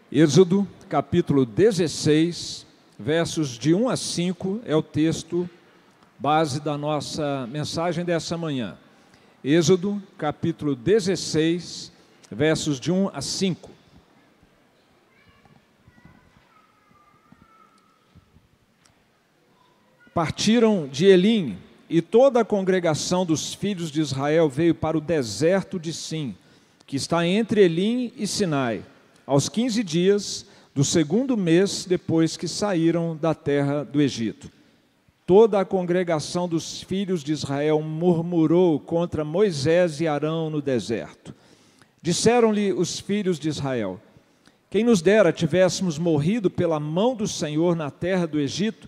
Êxodo, capítulo 16, versos de 1 a 5, é o texto base da nossa mensagem dessa manhã. Êxodo, capítulo 16, versos de 1 a 5. Partiram de Elim, e toda a congregação dos filhos de Israel veio para o deserto de Sim, que está entre Elim e Sinai, aos 15 dias do segundo mês depois que saíram da terra do Egito. Toda a congregação dos filhos de Israel murmurou contra Moisés e Arão no deserto. Disseram-lhe os filhos de Israel: quem nos dera tivéssemos morrido pela mão do Senhor na terra do Egito,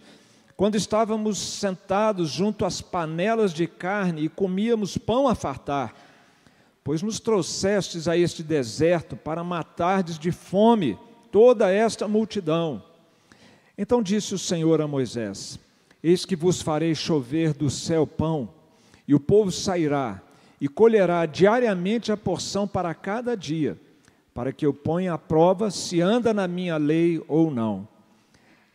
quando estávamos sentados junto às panelas de carne e comíamos pão a fartar, pois nos trouxestes a este deserto para matardes de fome toda esta multidão. Então disse o Senhor a Moisés: eis que vos farei chover do céu pão, e o povo sairá e colherá diariamente a porção para cada dia, para que eu ponha à prova se anda na minha lei ou não.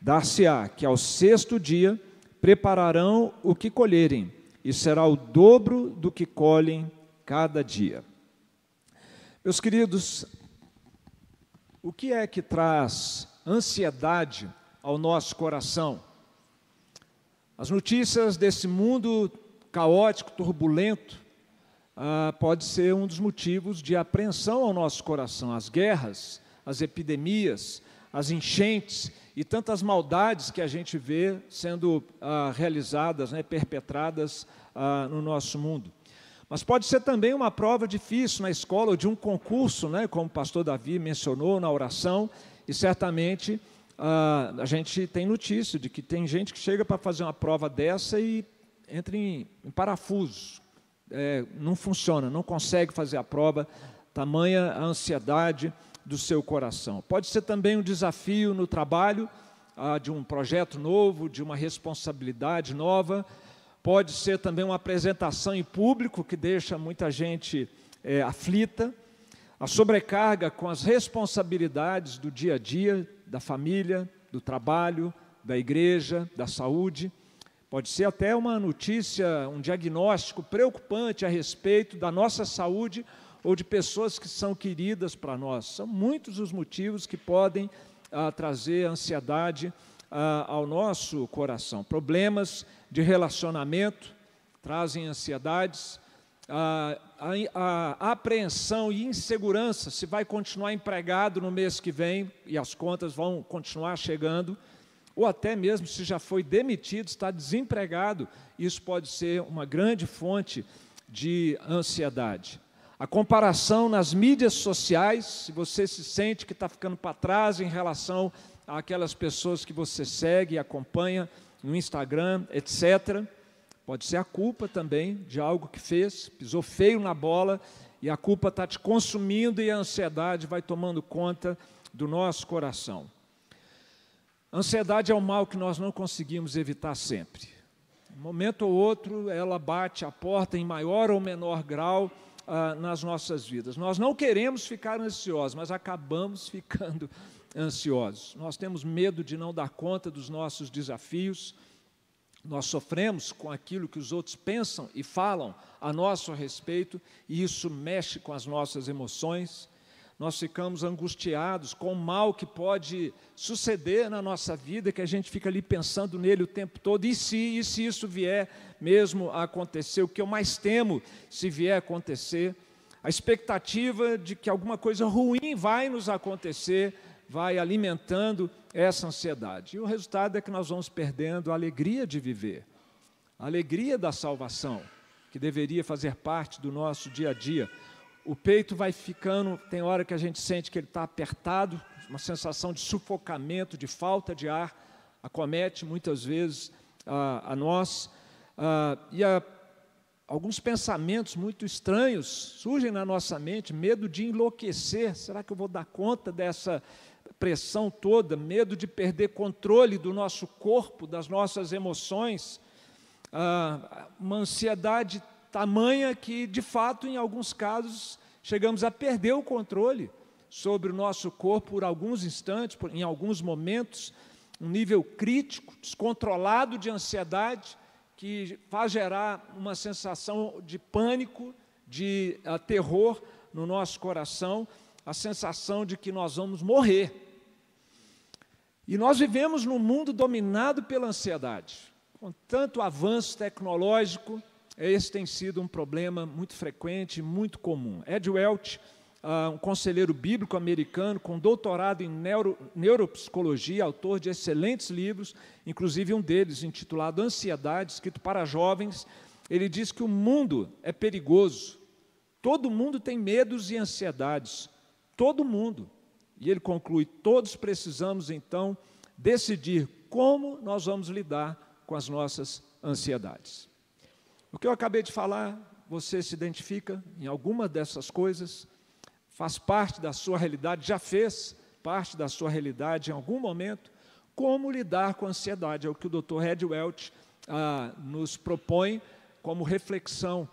Dar-se-á que ao sexto dia prepararão o que colherem, e será o dobro do que colhem cada dia. Meus queridos, o que é que traz ansiedade ao nosso coração? As notícias desse mundo caótico, turbulento, pode ser um dos motivos de apreensão ao nosso coração. As guerras, as epidemias, as enchentes e tantas maldades que a gente vê sendo realizadas, perpetradas no nosso mundo. Mas pode ser também uma prova difícil na escola, ou de um concurso, como o pastor Davi mencionou na oração, e certamente a gente tem notícia de que tem gente que chega para fazer uma prova dessa e entra em parafuso, não funciona, não consegue fazer a prova, tamanha a ansiedade do seu coração. Pode ser também um desafio no trabalho, de um projeto novo, de uma responsabilidade nova. Pode ser também uma apresentação em público que deixa muita gente aflita. A sobrecarga com as responsabilidades do dia a dia, da família, do trabalho, da igreja, da saúde. Pode ser até uma notícia, um diagnóstico preocupante a respeito da nossa saúde ou de pessoas que são queridas para nós. São muitos os motivos que podem trazer ansiedade ao nosso coração. Problemas de relacionamento trazem ansiedades, a apreensão e insegurança se vai continuar empregado no mês que vem e as contas vão continuar chegando, ou até mesmo se já foi demitido, está desempregado, isso pode ser uma grande fonte de ansiedade. A comparação nas mídias sociais, se você se sente que está ficando para trás em relação àquelas pessoas que você segue e acompanha no Instagram, etc. Pode ser a culpa também de algo que fez, pisou feio na bola e a culpa está te consumindo e a ansiedade vai tomando conta do nosso coração. A ansiedade é um mal que nós não conseguimos evitar sempre. Um momento ou outro ela bate a porta em maior ou menor grau nas nossas vidas. Nós não queremos ficar ansiosos, mas acabamos ficando ansiosos. Nós temos medo de não dar conta dos nossos desafios, nós sofremos com aquilo que os outros pensam e falam a nosso respeito, e isso mexe com as nossas emoções. Nós ficamos angustiados com o mal que pode suceder na nossa vida, que a gente fica ali pensando nele o tempo todo. E se isso vier mesmo a acontecer? O que eu mais temo se vier a acontecer? A expectativa de que alguma coisa ruim vai nos acontecer, vai alimentando essa ansiedade. E o resultado é que nós vamos perdendo a alegria de viver, a alegria da salvação, que deveria fazer parte do nosso dia a dia. O peito vai ficando, tem hora que a gente sente que ele está apertado, uma sensação de sufocamento, de falta de ar, acomete muitas vezes a nós, alguns pensamentos muito estranhos surgem na nossa mente, medo de enlouquecer, será que eu vou dar conta dessa pressão toda, medo de perder controle do nosso corpo, das nossas emoções, uma ansiedade tamanha que, de fato, em alguns casos, chegamos a perder o controle sobre o nosso corpo por alguns instantes, em alguns momentos, um nível crítico, descontrolado de ansiedade, que faz gerar uma sensação de pânico, de terror no nosso coração, a sensação de que nós vamos morrer. E nós vivemos num mundo dominado pela ansiedade. Com tanto avanço tecnológico, esse tem sido um problema muito frequente e muito comum. Ed Welch, um conselheiro bíblico americano com doutorado em neuropsicologia, autor de excelentes livros, inclusive um deles intitulado Ansiedade, escrito para jovens, ele diz que o mundo é perigoso. Todo mundo tem medos e ansiedades. Todo mundo. E ele conclui, todos precisamos, então, decidir como nós vamos lidar com as nossas ansiedades. O que eu acabei de falar, você se identifica em alguma dessas coisas? Faz parte da sua realidade, já fez parte da sua realidade em algum momento? Como lidar com a ansiedade? É o que o Dr. Ed Welch nos propõe como reflexão.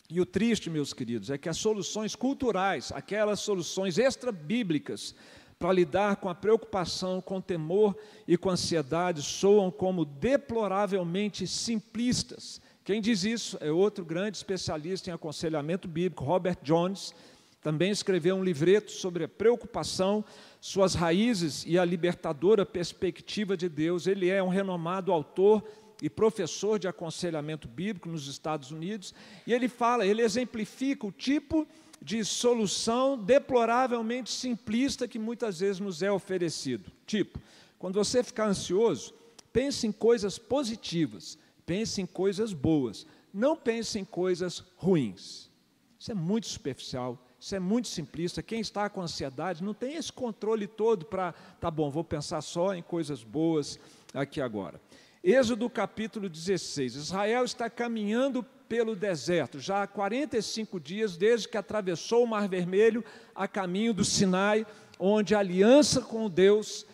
E o triste, meus queridos, é que as soluções culturais, aquelas soluções extra-bíblicas para lidar com a preocupação, com o temor e com a ansiedade, soam como deploravelmente simplistas. Quem diz isso é outro grande especialista em aconselhamento bíblico, Robert Jones, também escreveu um livreto sobre a preocupação, suas raízes e a libertadora perspectiva de Deus. Ele é um renomado autor e professor de aconselhamento bíblico nos Estados Unidos, e ele exemplifica o tipo de solução deploravelmente simplista que muitas vezes nos é oferecido. Tipo, quando você ficar ansioso, pense em coisas positivas, pense em coisas boas, não pense em coisas ruins. Isso é muito superficial, isso é muito simplista. Quem está com ansiedade não tem esse controle todo para, tá bom, vou pensar só em coisas boas aqui agora. Êxodo capítulo 16, Israel está caminhando pelo deserto, já há 45 dias desde que atravessou o Mar Vermelho a caminho do Sinai, onde a aliança com Deus,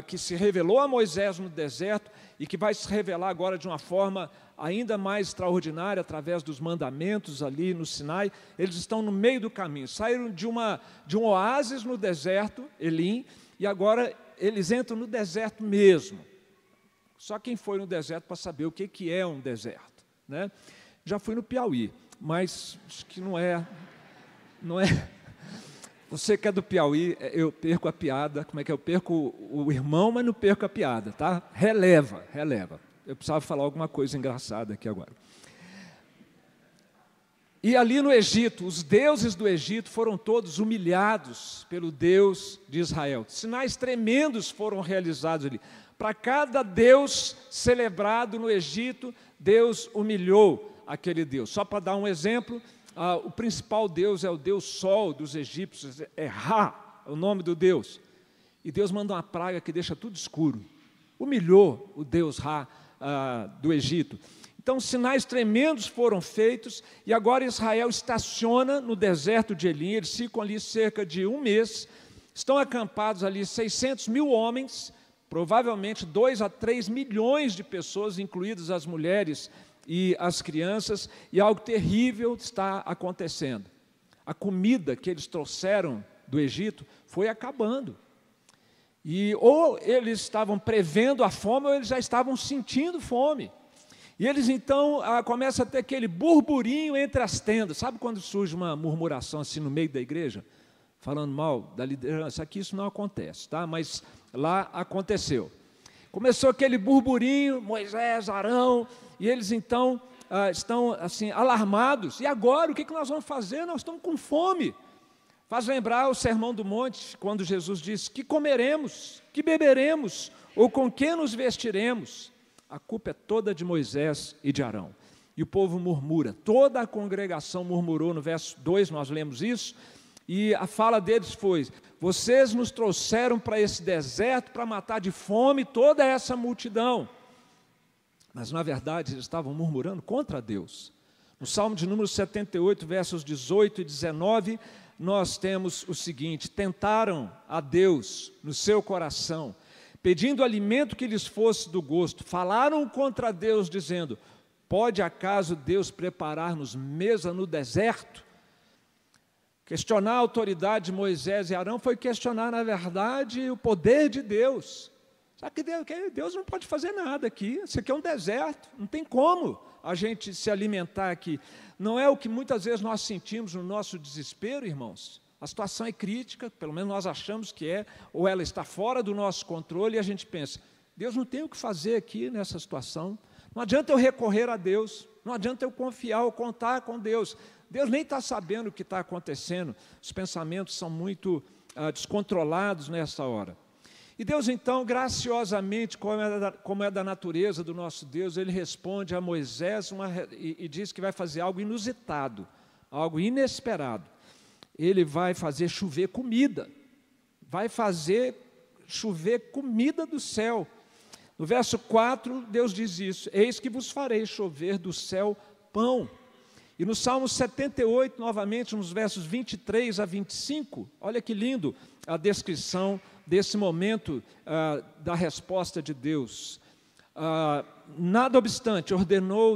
que se revelou a Moisés no deserto e que vai se revelar agora de uma forma ainda mais extraordinária, através dos mandamentos ali no Sinai, eles estão no meio do caminho, saíram de um oásis no deserto, Elim, e agora eles entram no deserto mesmo. Só quem foi no deserto para saber o que é um deserto, né? Já fui no Piauí, mas acho que não é. Você que é do Piauí, eu perco a piada. Como é que é? Eu perco o irmão, mas não perco a piada, tá? Releva. Eu precisava falar alguma coisa engraçada aqui agora. E ali no Egito, os deuses do Egito foram todos humilhados pelo Deus de Israel. Sinais tremendos foram realizados ali. Para cada Deus celebrado no Egito, Deus humilhou aquele Deus. Só para dar um exemplo, o principal Deus é o Deus Sol dos egípcios, é Ra, é o nome do Deus. E Deus manda uma praga que deixa tudo escuro. Humilhou o Deus Ra do Egito. Então, sinais tremendos foram feitos, e agora Israel estaciona no deserto de Elim. Eles ficam ali cerca de um mês, estão acampados ali 600 mil homens, provavelmente 2 a 3 milhões de pessoas, incluídas as mulheres e as crianças, e algo terrível está acontecendo. A comida que eles trouxeram do Egito foi acabando. E ou eles estavam prevendo a fome, ou eles já estavam sentindo fome. E eles então começam a ter aquele burburinho entre as tendas. Sabe quando surge uma murmuração assim no meio da igreja? Falando mal da liderança? Aqui isso não acontece, tá? Mas lá aconteceu. Começou aquele burburinho, Moisés, Arão, e eles então estão assim alarmados. E agora, o que nós vamos fazer? Nós estamos com fome. Faz lembrar o Sermão do Monte, quando Jesus disse: que comeremos, que beberemos, ou com que nos vestiremos? A culpa é toda de Moisés e de Arão. E o povo murmura, toda a congregação murmurou. No verso 2 nós lemos isso, e a fala deles foi: vocês nos trouxeram para esse deserto para matar de fome toda essa multidão. Mas na verdade eles estavam murmurando contra Deus. No Salmo de número 78, versos 18 e 19, nós temos o seguinte: tentaram a Deus no seu coração, pedindo alimento que lhes fosse do gosto, falaram contra Deus, dizendo: pode acaso Deus preparar-nos mesa no deserto? Questionar a autoridade de Moisés e Arão foi questionar, na verdade, o poder de Deus. Só que Deus não pode fazer nada aqui, isso aqui é um deserto, não tem como a gente se alimentar aqui. Não é o que muitas vezes nós sentimos no nosso desespero, irmãos? A situação é crítica, pelo menos nós achamos que é, ou ela está fora do nosso controle, e a gente pensa, Deus não tem o que fazer aqui nessa situação, não adianta eu recorrer a Deus, não adianta eu confiar ou contar com Deus. Deus nem está sabendo o que está acontecendo, os pensamentos são muito descontrolados nessa hora. E Deus, então, graciosamente, como é da natureza do nosso Deus, Ele responde a Moisés e diz que vai fazer algo inusitado, algo inesperado. Ele vai fazer chover comida, vai fazer chover comida do céu. No verso 4, Deus diz isso, eis que vos farei chover do céu pão. E no Salmo 78, novamente, nos versos 23 a 25, olha que lindo a descrição desse momento da resposta de Deus. Nada obstante,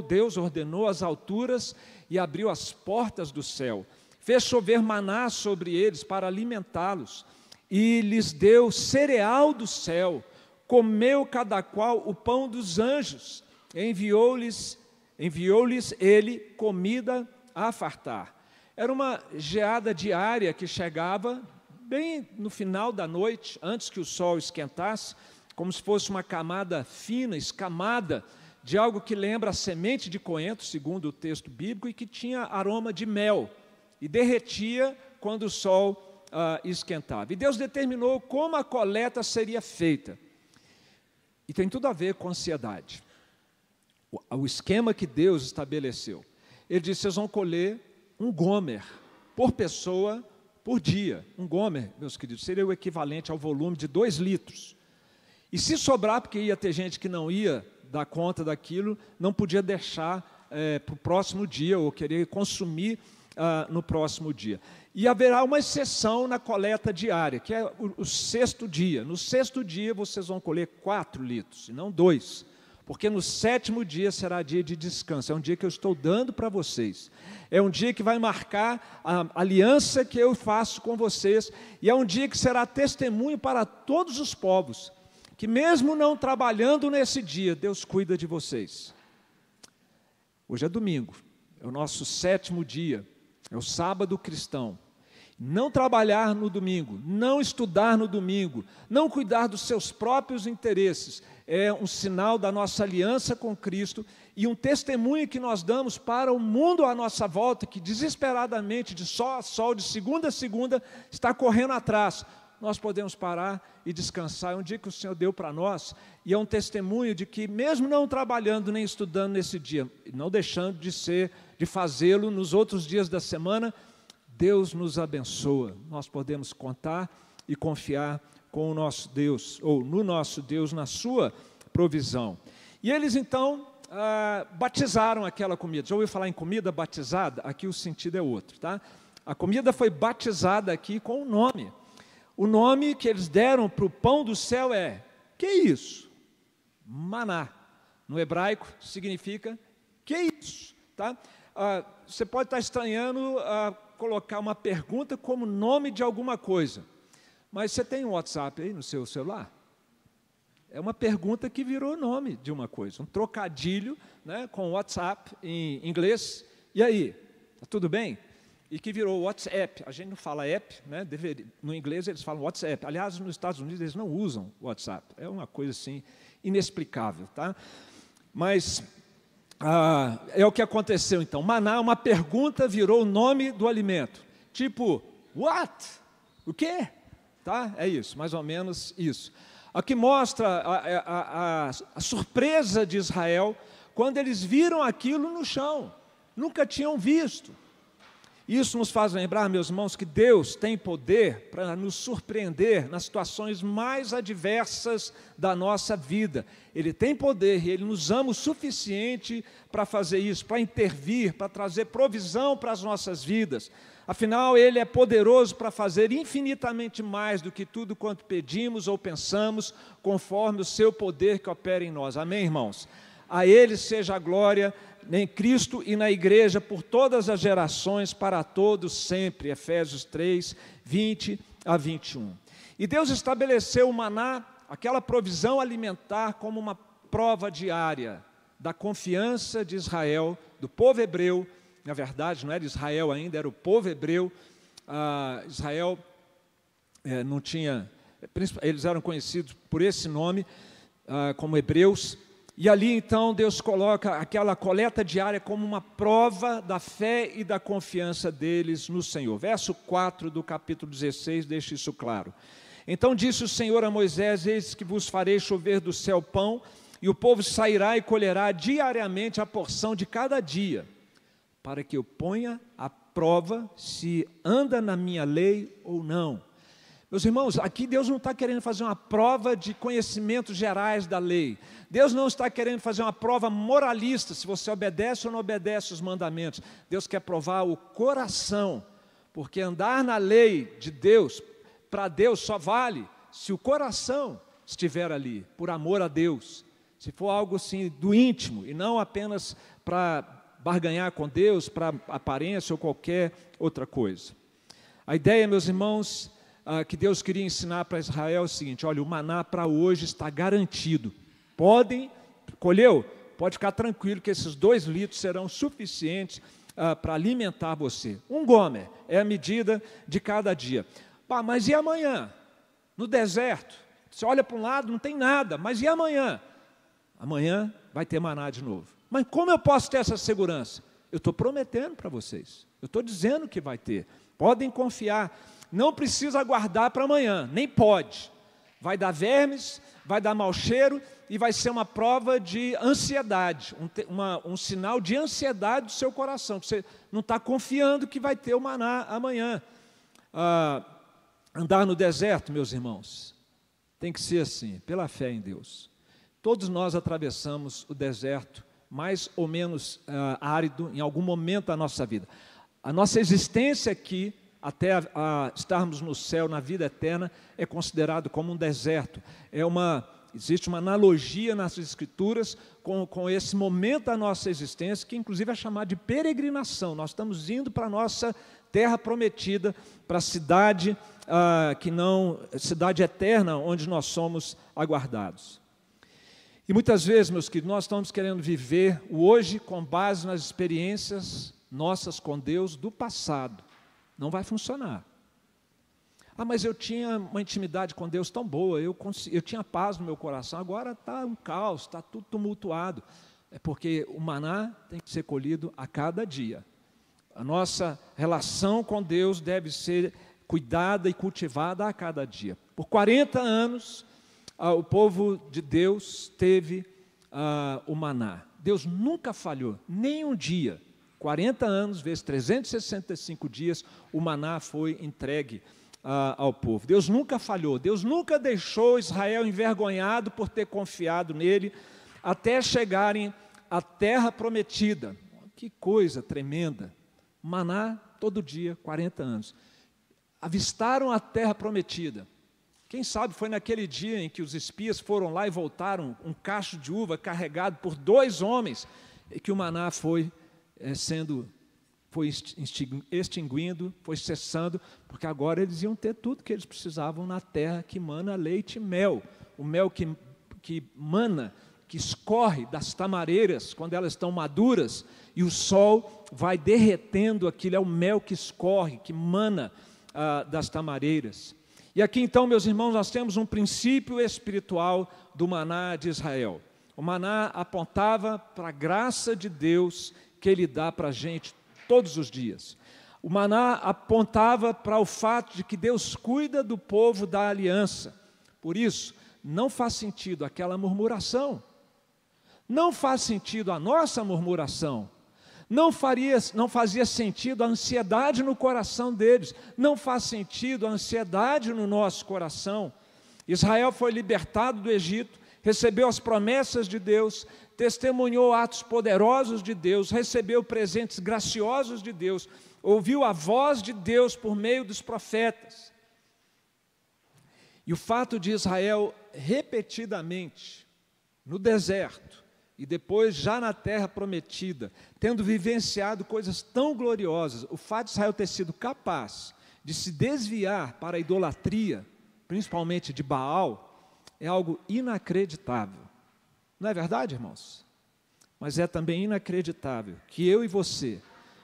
Deus ordenou as alturas e abriu as portas do céu. Fez chover maná sobre eles para alimentá-los e lhes deu cereal do céu. Comeu cada qual o pão dos anjos. Enviou-lhes ele comida a fartar. Era uma geada diária que chegava bem no final da noite, antes que o sol esquentasse, como se fosse uma camada fina, escamada, de algo que lembra a semente de coentro, segundo o texto bíblico, e que tinha aroma de mel, e derretia quando o sol esquentava. E Deus determinou como a coleta seria feita. E tem tudo a ver com ansiedade. O esquema que Deus estabeleceu. Ele disse, vocês vão colher um gomer por pessoa por dia. Um gomer, meus queridos, seria o equivalente ao volume de 2 litros. E se sobrar, porque ia ter gente que não ia dar conta daquilo, não podia deixar para o próximo dia, ou querer consumir no próximo dia. E haverá uma exceção na coleta diária, que é o 6º dia. No 6º dia, vocês vão colher 4 litros, e não 2. Porque no 7º dia será dia de descanso, é um dia que eu estou dando para vocês, é um dia que vai marcar a aliança que eu faço com vocês, e é um dia que será testemunho para todos os povos, que mesmo não trabalhando nesse dia, Deus cuida de vocês. Hoje é domingo, é o nosso 7º dia, é o sábado cristão. Não trabalhar no domingo, não estudar no domingo, não cuidar dos seus próprios interesses, é um sinal da nossa aliança com Cristo e um testemunho que nós damos para o mundo à nossa volta, que desesperadamente, de sol a sol, de segunda a segunda, está correndo atrás. Nós podemos parar e descansar, é um dia que o Senhor deu para nós, e é um testemunho de que, mesmo não trabalhando nem estudando nesse dia, não deixando de fazê-lo nos outros dias da semana, Deus nos abençoa, nós podemos contar e confiar com o nosso Deus, ou no nosso Deus, na sua provisão. E eles então batizaram aquela comida. Já ouviu falar em comida batizada? Aqui o sentido é outro, tá? A comida foi batizada aqui com um nome. O nome que eles deram para o pão do céu é, que isso? Maná. No hebraico significa, que isso? Tá? Você pode estar estranhando colocar uma pergunta como nome de alguma coisa, mas você tem um WhatsApp aí no seu celular? É uma pergunta que virou nome de uma coisa, um trocadilho, né, com WhatsApp em inglês. E aí, tá tudo bem? E que virou WhatsApp. A gente não fala app, né? No inglês eles falam WhatsApp. Aliás, nos Estados Unidos eles não usam WhatsApp. É uma coisa assim inexplicável, tá? Mas é o que aconteceu então. Maná, uma pergunta, virou o nome do alimento. Tipo, what? O quê? Tá? É isso, mais ou menos isso. Aqui mostra a surpresa de Israel quando eles viram aquilo no chão. Nunca tinham visto. Isso nos faz lembrar, meus irmãos, que Deus tem poder para nos surpreender nas situações mais adversas da nossa vida. Ele tem poder e Ele nos ama o suficiente para fazer isso, para intervir, para trazer provisão para as nossas vidas. Afinal, Ele é poderoso para fazer infinitamente mais do que tudo quanto pedimos ou pensamos, conforme o seu poder que opera em nós. Amém, irmãos? A Ele seja a glória em Cristo e na igreja por todas as gerações, para todos sempre. Efésios 3, 20 a 21. E Deus estabeleceu o maná, aquela provisão alimentar, como uma prova diária da confiança de Israel, do povo hebreu. Na verdade, não era Israel ainda, era o povo hebreu. Israel não tinha, eles eram conhecidos por esse nome, como hebreus. E ali então Deus coloca aquela coleta diária como uma prova da fé e da confiança deles no Senhor. Verso 4 do capítulo 16 deixa isso claro. Então disse o Senhor a Moisés: eis que vos farei chover do céu pão, e o povo sairá e colherá diariamente a porção de cada dia, para que eu ponha à prova se anda na minha lei ou não. Meus irmãos, aqui Deus não está querendo fazer uma prova de conhecimentos gerais da lei. Deus não está querendo fazer uma prova moralista, se você obedece ou não obedece os mandamentos. Deus quer provar o coração, porque andar na lei de Deus, para Deus só vale se o coração estiver ali, por amor a Deus. Se for algo assim do íntimo, e não apenas para barganhar com Deus, para aparência ou qualquer outra coisa. A ideia, meus irmãos, que Deus queria ensinar para Israel é o seguinte: olha, o maná para hoje está garantido. Colheu? Pode ficar tranquilo que esses 2 litros serão suficientes para alimentar você. 1 gomer é a medida de cada dia. Mas e amanhã? No deserto, você olha para um lado, não tem nada, mas e amanhã? Amanhã vai ter maná de novo. Mas como eu posso ter essa segurança? Eu estou prometendo para vocês, eu estou dizendo que vai ter. Podem confiar. Não precisa aguardar para amanhã, nem pode. Vai dar vermes, vai dar mau cheiro e vai ser uma prova de ansiedade, um sinal de ansiedade do seu coração, que você não está confiando que vai ter o maná amanhã. Andar no deserto, meus irmãos, tem que ser assim, pela fé em Deus. Todos nós atravessamos o deserto, mais ou menos árido, em algum momento da nossa vida. A nossa existência aqui, até estarmos no céu, na vida eterna, é considerado como um deserto. Existe uma analogia nas Escrituras com esse momento da nossa existência, que inclusive é chamado de peregrinação. Nós estamos indo para a nossa terra prometida, para a cidade, cidade eterna, onde nós somos aguardados. E muitas vezes, meus queridos, nós estamos querendo viver o hoje com base nas experiências nossas com Deus do passado. Não vai funcionar. Mas eu tinha uma intimidade com Deus tão boa, eu tinha paz no meu coração, agora está um caos, está tudo tumultuado. É porque o maná tem que ser colhido a cada dia. A nossa relação com Deus deve ser cuidada e cultivada a cada dia. Por 40 anos, o povo de Deus teve o maná. Deus nunca falhou, nem um dia. 40 anos, vezes 365 dias, o maná foi entregue ao povo. Deus nunca falhou, Deus nunca deixou Israel envergonhado por ter confiado nele, até chegarem à terra prometida. Que coisa tremenda! Maná todo dia, 40 anos. Avistaram a terra prometida. Quem sabe foi naquele dia em que os espias foram lá e voltaram, um cacho de uva carregado por 2 homens, e que o maná foi extinguindo, foi cessando, porque agora eles iam ter tudo que eles precisavam na terra que mana leite e mel. O mel que mana, que escorre das tamareiras quando elas estão maduras, e o sol vai derretendo aquilo, é o mel que escorre, que mana das tamareiras. E aqui então, meus irmãos, nós temos um princípio espiritual do maná de Israel. O maná apontava para a graça de Deus que Ele dá para a gente todos os dias. O maná apontava para o fato de que Deus cuida do povo da aliança. Por isso, não faz sentido aquela murmuração. Não faz sentido a nossa murmuração. Não fazia sentido a ansiedade no coração deles. Não faz sentido a ansiedade no nosso coração. Israel foi libertado do Egito, recebeu as promessas de Deus, testemunhou atos poderosos de Deus, recebeu presentes graciosos de Deus, ouviu a voz de Deus por meio dos profetas. E o fato de Israel repetidamente, no deserto, e depois já na terra prometida, tendo vivenciado coisas tão gloriosas, o fato de Israel ter sido capaz de se desviar para a idolatria, principalmente de Baal, é algo inacreditável. Não é verdade, irmãos? Mas é também inacreditável que eu e você,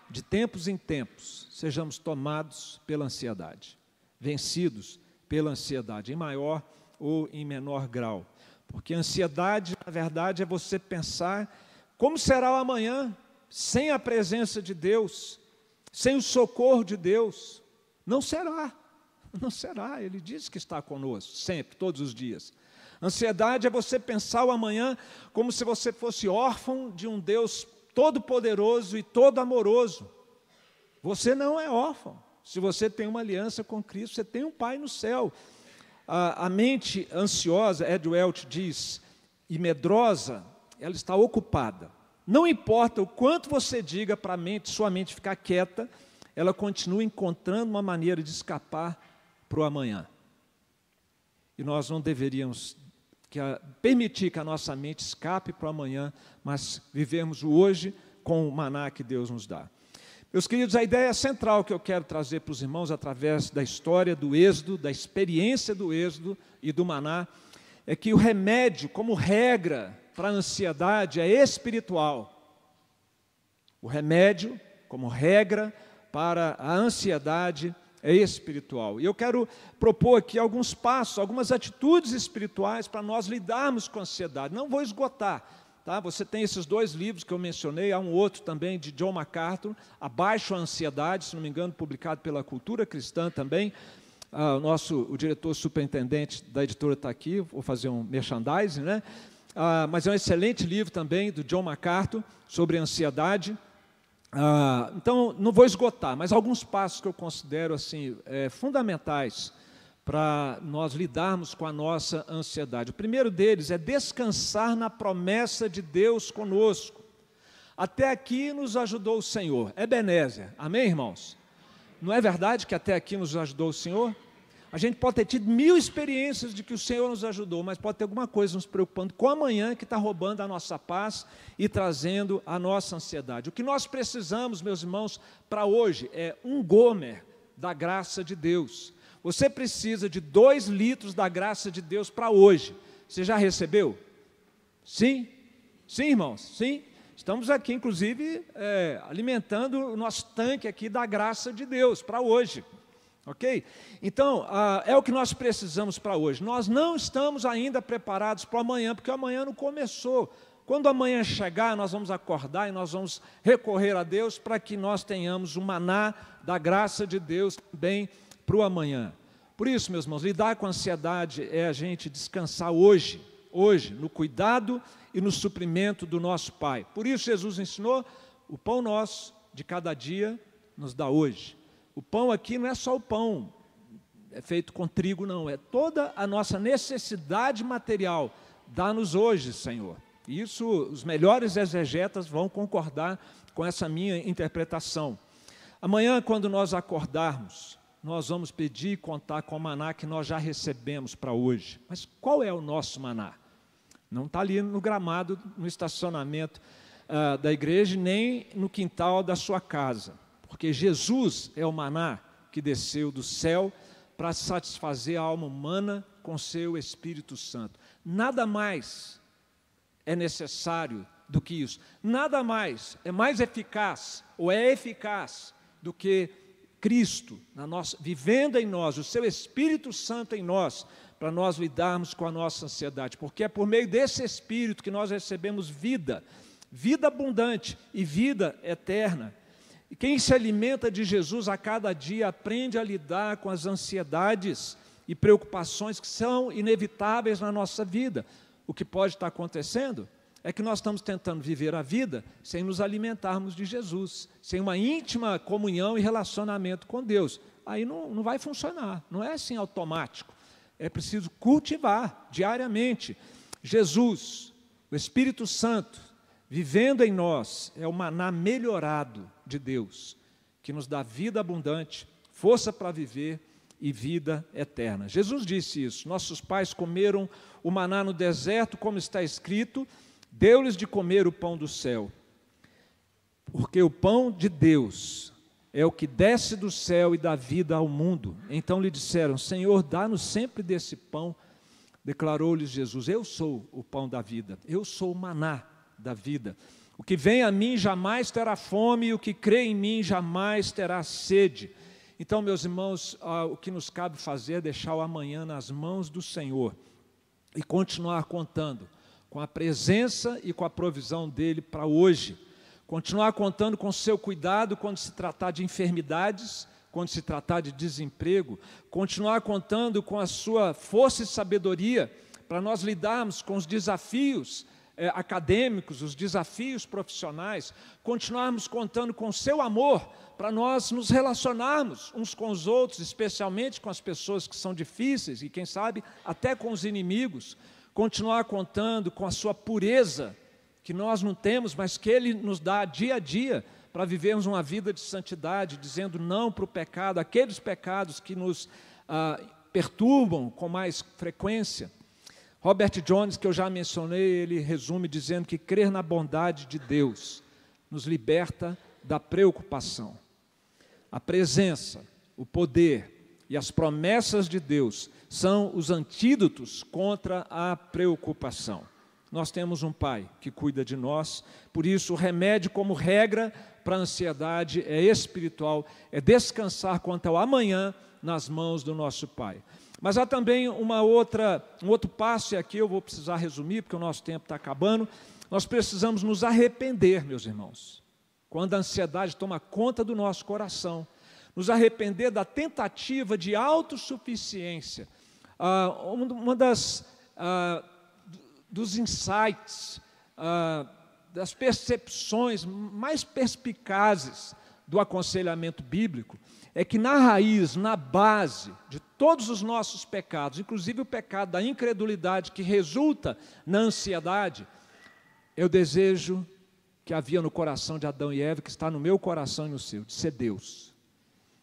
de tempos em tempos, sejamos tomados pela ansiedade, vencidos pela ansiedade, em maior ou em menor grau. Porque a ansiedade, na verdade, é você pensar como será o amanhã, sem a presença de Deus, sem o socorro de Deus. Não será, não será. Ele diz que está conosco, sempre, todos os dias. Ansiedade é você pensar o amanhã como se você fosse órfão de um Deus todo-poderoso e todo-amoroso. Você não é órfão. Se você tem uma aliança com Cristo, você tem um Pai no céu. A mente ansiosa, Ed Welch diz, e medrosa, ela está ocupada. Não importa o quanto você diga para a mente, sua mente ficar quieta, ela continua encontrando uma maneira de escapar para o amanhã. E nós não deveríamos permitir que a nossa mente escape para o amanhã, mas vivemos o hoje com o maná que Deus nos dá. Meus queridos, a ideia central que eu quero trazer para os irmãos através da história do Êxodo, da experiência do Êxodo e do maná, é que o remédio, como regra para a ansiedade, é espiritual. O remédio, como regra para a ansiedade, é espiritual. E eu quero propor aqui alguns passos, algumas atitudes espirituais para nós lidarmos com a ansiedade. Não vou esgotar. Tá? Você tem esses 2 livros que eu mencionei, há um outro também de John MacArthur, Abaixo a Ansiedade, se não me engano, publicado pela Cultura Cristã também. O diretor superintendente da editora está aqui, vou fazer um merchandising, né? Mas é um excelente livro também do John MacArthur sobre ansiedade. Então, não vou esgotar, mas alguns passos que eu considero assim, fundamentais para nós lidarmos com a nossa ansiedade. O primeiro deles é descansar na promessa de Deus conosco. Até aqui nos ajudou o Senhor, Ebenezer, amém, irmãos? Não é verdade que até aqui nos ajudou o Senhor? A gente pode ter tido 1000 experiências de que o Senhor nos ajudou, mas pode ter alguma coisa nos preocupando com amanhã que está roubando a nossa paz e trazendo a nossa ansiedade. O que nós precisamos, meus irmãos, para hoje é um gomer da graça de Deus. Você precisa de 2 litros da graça de Deus para hoje. Você já recebeu? Sim? Sim, irmãos? Sim? Estamos aqui, inclusive, alimentando o nosso tanque aqui da graça de Deus para hoje. Ok? Então, é o que nós precisamos para hoje. Nós não estamos ainda preparados para o amanhã, porque o amanhã não começou. Quando amanhã chegar, nós vamos acordar e nós vamos recorrer a Deus para que nós tenhamos o maná da graça de Deus também para o amanhã. Por isso, meus irmãos, lidar com a ansiedade é a gente descansar hoje, no cuidado e no suprimento do nosso Pai. Por isso, Jesus ensinou, o pão nosso de cada dia nos dá hoje. O pão aqui não é só o pão, é feito com trigo, não. É toda a nossa necessidade material. Dá-nos hoje, Senhor. Isso, os melhores exegetas vão concordar com essa minha interpretação. Amanhã, quando nós acordarmos, nós vamos pedir e contar com o maná que nós já recebemos para hoje. Mas qual é o nosso maná? Não está ali no gramado, no estacionamento da igreja, nem no quintal da sua casa. Porque Jesus é o maná que desceu do céu para satisfazer a alma humana com seu Espírito Santo. Nada mais é necessário do que isso. Nada mais é mais eficaz, ou é eficaz, do que Cristo, vivendo em nós, o seu Espírito Santo em nós, para nós lidarmos com a nossa ansiedade. Porque é por meio desse Espírito que nós recebemos vida abundante e vida eterna. E quem se alimenta de Jesus a cada dia aprende a lidar com as ansiedades e preocupações que são inevitáveis na nossa vida. O que pode estar acontecendo é que nós estamos tentando viver a vida sem nos alimentarmos de Jesus, sem uma íntima comunhão e relacionamento com Deus. Aí não vai funcionar, não é assim automático. É preciso cultivar diariamente. Jesus, o Espírito Santo, vivendo em nós, é o maná melhorado de Deus, que nos dá vida abundante, força para viver e vida eterna. Jesus disse isso, nossos pais comeram o maná no deserto, como está escrito, deu-lhes de comer o pão do céu, porque o pão de Deus é o que desce do céu e dá vida ao mundo. Então lhe disseram: Senhor, dá-nos sempre desse pão. Declarou-lhes Jesus: eu sou o pão da vida, eu sou o maná da vida. O que vem a mim jamais terá fome, e o que crê em mim jamais terá sede. Então, meus irmãos, o que nos cabe fazer é deixar o amanhã nas mãos do Senhor e continuar contando com a presença e com a provisão dEle para hoje. Continuar contando com o seu cuidado quando se tratar de enfermidades, quando se tratar de desemprego. Continuar contando com a sua força e sabedoria para nós lidarmos com os desafios acadêmicos, os desafios profissionais. Continuarmos contando com o seu amor para nós nos relacionarmos uns com os outros, especialmente com as pessoas que são difíceis e, quem sabe, até com os inimigos. Continuar contando com a sua pureza, que nós não temos, mas que Ele nos dá dia a dia para vivermos uma vida de santidade, dizendo não para o pecado, aqueles pecados que nos perturbam com mais frequência. Robert Jones, que eu já mencionei, ele resume dizendo que crer na bondade de Deus nos liberta da preocupação. A presença, o poder e as promessas de Deus são os antídotos contra a preocupação. Nós temos um Pai que cuida de nós, por isso o remédio como regra para a ansiedade é espiritual, é descansar quanto ao amanhã nas mãos do nosso Pai. Mas há também um outro passo, e aqui eu vou precisar resumir, porque o nosso tempo está acabando. Nós precisamos nos arrepender, meus irmãos, quando a ansiedade toma conta do nosso coração, nos arrepender da tentativa de autossuficiência. Dos insights, das percepções mais perspicazes do aconselhamento bíblico, é que na raiz, na base de todos os nossos pecados, inclusive o pecado da incredulidade que resulta na ansiedade, é o desejo que havia no coração de Adão e Eva, que está no meu coração e no seu, de ser Deus,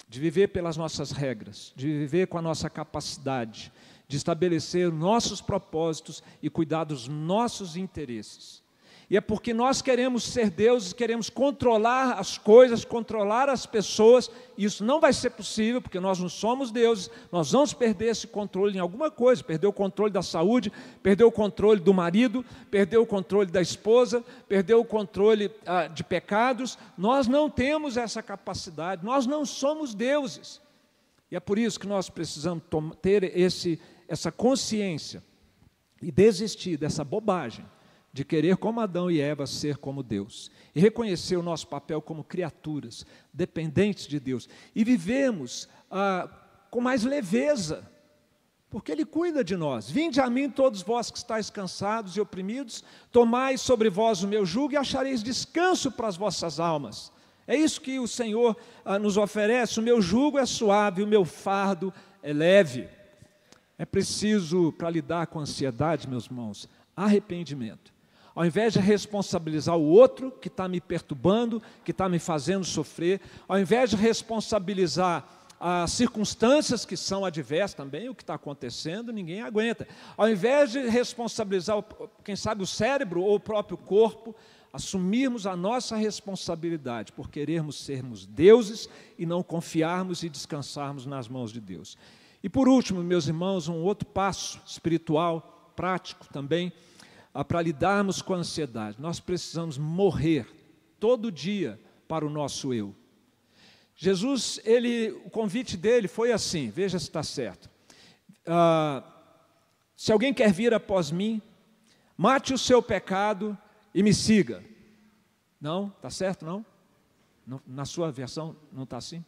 de viver pelas nossas regras, de viver com a nossa capacidade, de estabelecer nossos propósitos e cuidar dos nossos interesses. E é porque nós queremos ser deuses, queremos controlar as coisas, controlar as pessoas, e isso não vai ser possível, porque nós não somos deuses, nós vamos perder esse controle em alguma coisa, perder o controle da saúde, perder o controle do marido, perder o controle da esposa, perder o controle de pecados. Nós não temos essa capacidade, nós não somos deuses. E é por isso que nós precisamos ter essa consciência e desistir dessa bobagem de querer, como Adão e Eva, ser como Deus, e reconhecer o nosso papel como criaturas, dependentes de Deus, e vivemos com mais leveza, porque Ele cuida de nós. Vinde a mim todos vós que estáis cansados e oprimidos, tomai sobre vós o meu jugo e achareis descanso para as vossas almas. É isso que o Senhor nos oferece. O meu jugo é suave, o meu fardo é leve. É preciso, para lidar com a ansiedade, meus irmãos, arrependimento. Ao invés de responsabilizar o outro que está me perturbando, que está me fazendo sofrer, ao invés de responsabilizar as circunstâncias que são adversas também, o que está acontecendo, ninguém aguenta. Ao invés de responsabilizar, quem sabe, o cérebro ou o próprio corpo, assumirmos a nossa responsabilidade por querermos sermos deuses e não confiarmos e descansarmos nas mãos de Deus. E por último, meus irmãos, um outro passo espiritual, prático também, para lidarmos com a ansiedade. Nós precisamos morrer todo dia para o nosso eu. Jesus, o convite dele foi assim, veja se está certo. Se alguém quer vir após mim, mate o seu pecado e me siga. Não? Está certo, não? Na sua versão não está assim?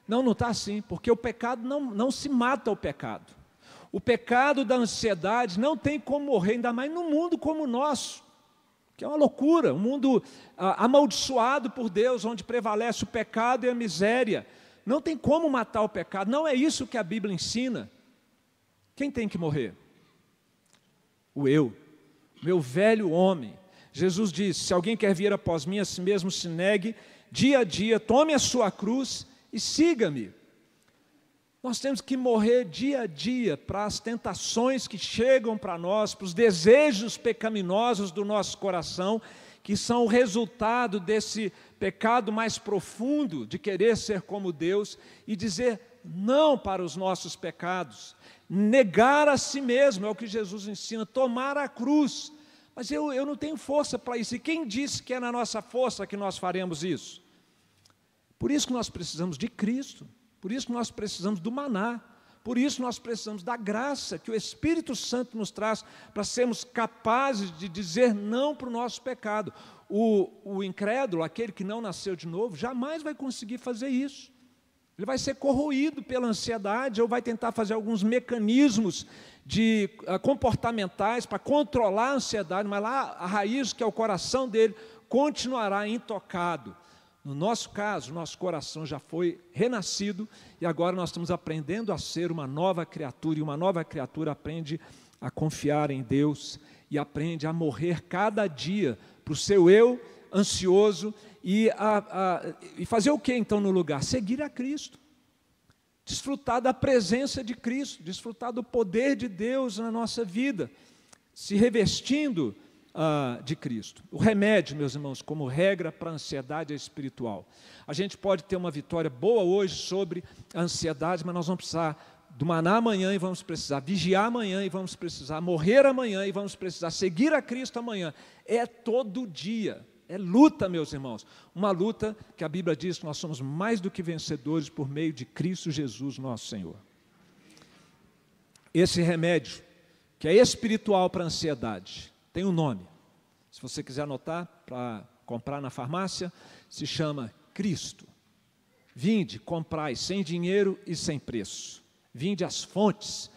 Não está assim, porque o pecado não se mata o pecado. O pecado da ansiedade não tem como morrer, ainda mais num mundo como o nosso, que é uma loucura, um mundo amaldiçoado por Deus, onde prevalece o pecado e a miséria. Não tem como matar o pecado, não é isso que a Bíblia ensina. Quem tem que morrer? O eu, meu velho homem. Jesus disse: se alguém quer vir após mim, a si mesmo se negue, dia a dia, tome a sua cruz e siga-me. Nós temos que morrer dia a dia para as tentações que chegam para nós, para os desejos pecaminosos do nosso coração, que são o resultado desse pecado mais profundo de querer ser como Deus e dizer não para os nossos pecados, negar a si mesmo, é o que Jesus ensina, tomar a cruz. Mas eu não tenho força para isso. E quem disse que é na nossa força que nós faremos isso? Por isso que nós precisamos de Cristo, por isso que nós precisamos do maná, por isso nós precisamos da graça que o Espírito Santo nos traz para sermos capazes de dizer não para o nosso pecado. O incrédulo, aquele que não nasceu de novo, jamais vai conseguir fazer isso. Ele vai ser corroído pela ansiedade ou vai tentar fazer alguns mecanismos comportamentais para controlar a ansiedade, mas lá a raiz, que é o coração dele, continuará intocado. No nosso caso, nosso coração já foi renascido e agora nós estamos aprendendo a ser uma nova criatura, e uma nova criatura aprende a confiar em Deus e aprende a morrer cada dia para o seu eu ansioso e fazer o que então no lugar? Seguir a Cristo, desfrutar da presença de Cristo, desfrutar do poder de Deus na nossa vida, se revestindo de Cristo. O remédio, meus irmãos, como regra para a ansiedade é espiritual. A gente pode ter uma vitória boa hoje sobre a ansiedade, mas nós vamos precisar do maná amanhã e vamos precisar vigiar amanhã e vamos precisar morrer amanhã e vamos precisar seguir a Cristo amanhã. É todo dia, é luta, meus irmãos. Uma luta que a Bíblia diz que nós somos mais do que vencedores por meio de Cristo Jesus, nosso Senhor. Esse remédio, que é espiritual para a ansiedade, tem um nome. Se você quiser anotar para comprar na farmácia, se chama Cristo. Vinde, comprai sem dinheiro e sem preço. Vinde às fontes,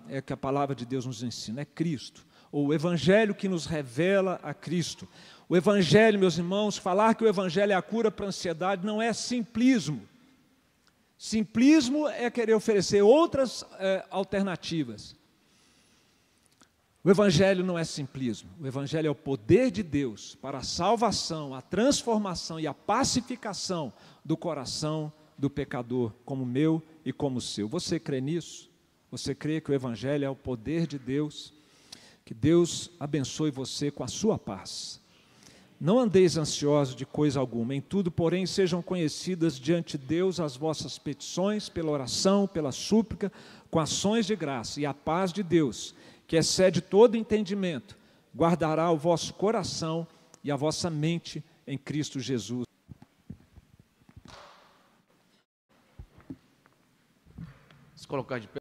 é que a palavra de Deus nos ensina, é Cristo. Ou o Evangelho que nos revela a Cristo. O Evangelho, meus irmãos, falar que o Evangelho é a cura para a ansiedade não é simplismo. Simplismo é querer oferecer outras alternativas. O Evangelho não é simplismo, o Evangelho é o poder de Deus para a salvação, a transformação e a pacificação do coração do pecador, como o meu e como o seu. Você crê nisso? Você crê que o Evangelho é o poder de Deus? Que Deus abençoe você com a sua paz. Não andeis ansiosos de coisa alguma, em tudo, porém, sejam conhecidas diante de Deus as vossas petições, pela oração, pela súplica, com ações de graça, e a paz de Deus, que excede todo entendimento, guardará o vosso coração e a vossa mente em Cristo Jesus. Se colocar de pé.